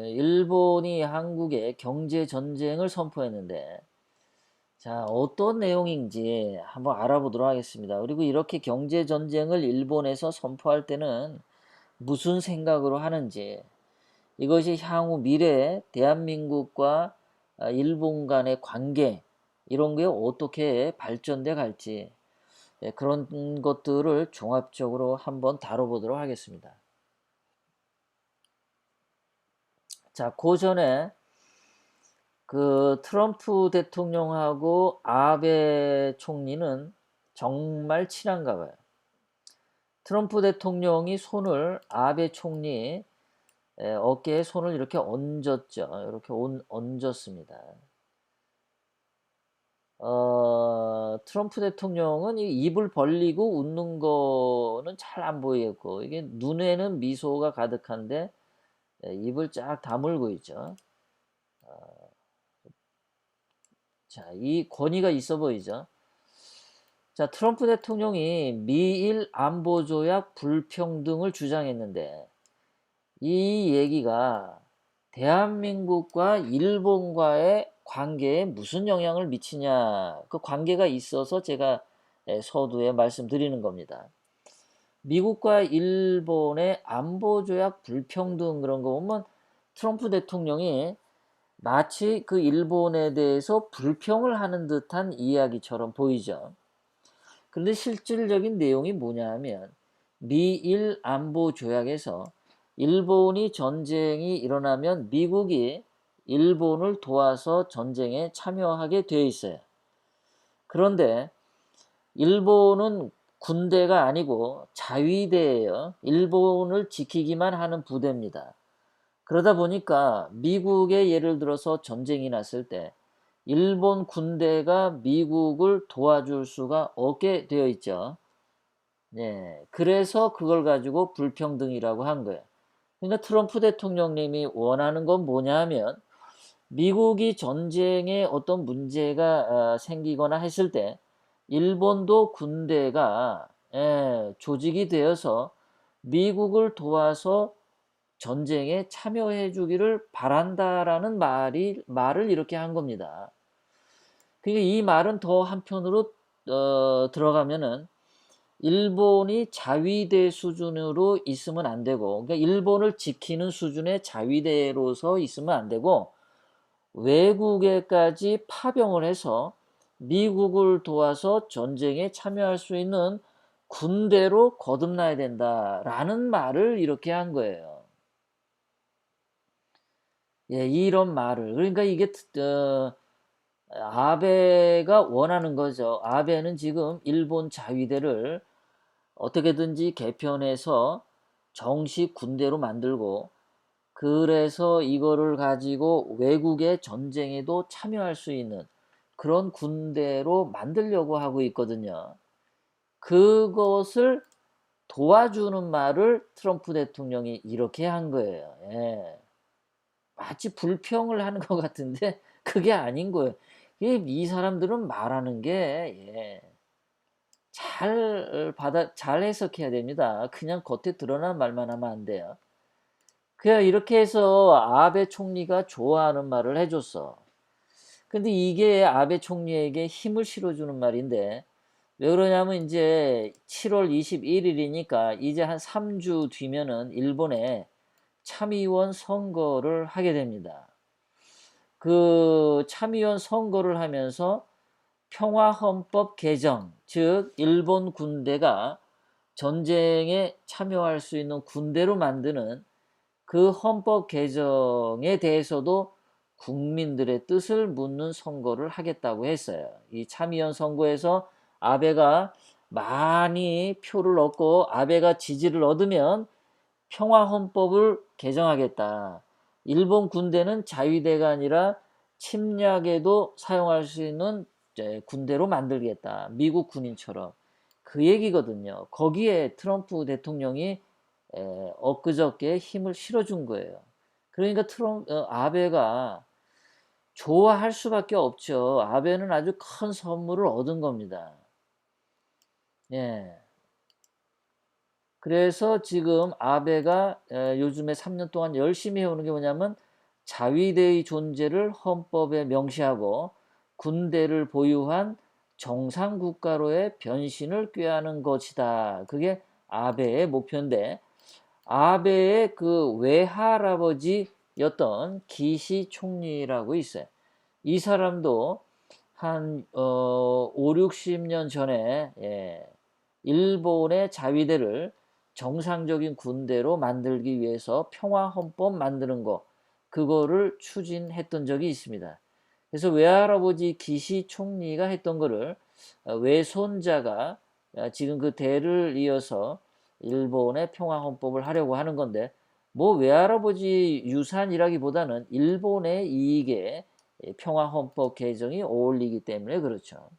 일본이 한국에 경제 전쟁을 선포했는데, 자, 어떤 내용인지 한번 알아보도록 하겠습니다. 그리고 이렇게 경제 전쟁을 일본에서 선포할 때는 무슨 생각으로 하는지, 이것이 향후 미래 대한민국과 일본 간의 관계, 이런 게 어떻게 발전돼 갈지, 그런 것들을 종합적으로 한번 다뤄보도록 하겠습니다. 자, 그 전에 그 트럼프 대통령하고 아베 총리는 정말 친한가 봐요. 트럼프 대통령이 손을 아베 총리 어깨에 손을 이렇게 얹었죠. 이렇게 얹었습니다. 트럼프 대통령은 이 입을 벌리고 웃는 거는 잘 안 보이겠고, 이게 눈에는 미소가 가득한데 입을 쫙 다물고 있죠. 자, 이 권위가 있어 보이죠. 자, 트럼프 대통령이 미일 안보조약 불평등을 주장했는데, 이 얘기가 대한민국과 일본과의 관계에 무슨 영향을 미치냐, 그 관계가 있어서 제가 서두에 말씀드리는 겁니다. 미국과 일본의 안보조약 불평등 그런 거 보면 트럼프 대통령이 마치 그 일본에 대해서 불평을 하는 듯한 이야기처럼 보이죠. 그런데 실질적인 내용이 뭐냐 하면 미일 안보 조약에서 일본이 전쟁이 일어나면 미국이 일본을 도와서 전쟁에 참여하게 되어 있어요. 그런데 일본은 군대가 아니고 자위대예요. 일본을 지키기만 하는 부대입니다. 그러다 보니까 미국의 예를 들어서 전쟁이 났을 때 일본 군대가 미국을 도와줄 수가 없게 되어 있죠. 네, 그래서 그걸 가지고 불평등이라고 한 거예요. 그러니까 트럼프 대통령님이 원하는 건 뭐냐 하면 미국이 전쟁에 어떤 문제가 생기거나 했을 때 일본도 군대가 조직이 되어서 미국을 도와서 전쟁에 참여해 주기를 바란다라는 말을 이렇게 한 겁니다. 그러니까 이 말은 더 한편으로 들어가면은 일본이 자위대 수준으로 있으면 안 되고, 그러니까 일본을 지키는 수준의 자위대로서 있으면 안 되고, 외국에까지 파병을 해서 미국을 도와서 전쟁에 참여할 수 있는 군대로 거듭나야 된다라는 말을 이렇게 한 거예요. 예, 이런 말을. 그러니까 이게 아베가 원하는 거죠. 아베는 지금 일본 자위대를 어떻게든지 개편해서 정식 군대로 만들고, 그래서 이거를 가지고 외국의 전쟁에도 참여할 수 있는 그런 군대로 만들려고 하고 있거든요. 그것을 도와주는 말을 트럼프 대통령이 이렇게 한 거예요. 예. 마치 불평을 하는 것 같은데 그게 아닌 거예요. 이 사람들은 말하는 게 잘 해석해야 됩니다. 그냥 겉에 드러난 말만 하면 안 돼요. 그냥 이렇게 해서 아베 총리가 좋아하는 말을 해줬어. 근데 이게 아베 총리에게 힘을 실어주는 말인데, 왜 그러냐면 이제 7월 21일이니까 이제 한 3주 뒤면은 일본에 참의원 선거를 하게 됩니다. 그 참의원 선거를 하면서 평화헌법 개정, 즉 일본 군대가 전쟁에 참여할 수 있는 군대로 만드는 그 헌법 개정에 대해서도 국민들의 뜻을 묻는 선거를 하겠다고 했어요. 이 참의원 선거에서 아베가 많이 표를 얻고 아베가 지지를 얻으면 평화헌법을 개정하겠다. 일본 군대는 자위대가 아니라 침략에도 사용할 수 있는 군대로 만들겠다. 미국 군인처럼. 그 얘기거든요. 거기에 트럼프 대통령이 엊그저께 힘을 실어준 거예요. 그러니까 아베가 좋아할 수밖에 없죠. 아베는 아주 큰 선물을 얻은 겁니다. 예. 그래서 지금 아베가 요즘에 3년 동안 열심히 해오는 게 뭐냐면 자위대의 존재를 헌법에 명시하고 군대를 보유한 정상국가로의 변신을 꾀하는 것이다. 그게 아베의 목표인데, 아베의 그 외할아버지였던 기시 총리라고 있어요. 이 사람도 한 5, 60년 전에 일본의 자위대를 정상적인 군대로 만들기 위해서 평화헌법 만드는 거, 그거를 추진했던 적이 있습니다. 그래서 외할아버지 기시 총리가 했던 거를 외손자가 지금 그 대를 이어서 일본의 평화헌법을 하려고 하는 건데, 뭐 외할아버지 유산이라기보다는 일본의 이익에 평화헌법 개정이 어울리기 때문에 그렇죠.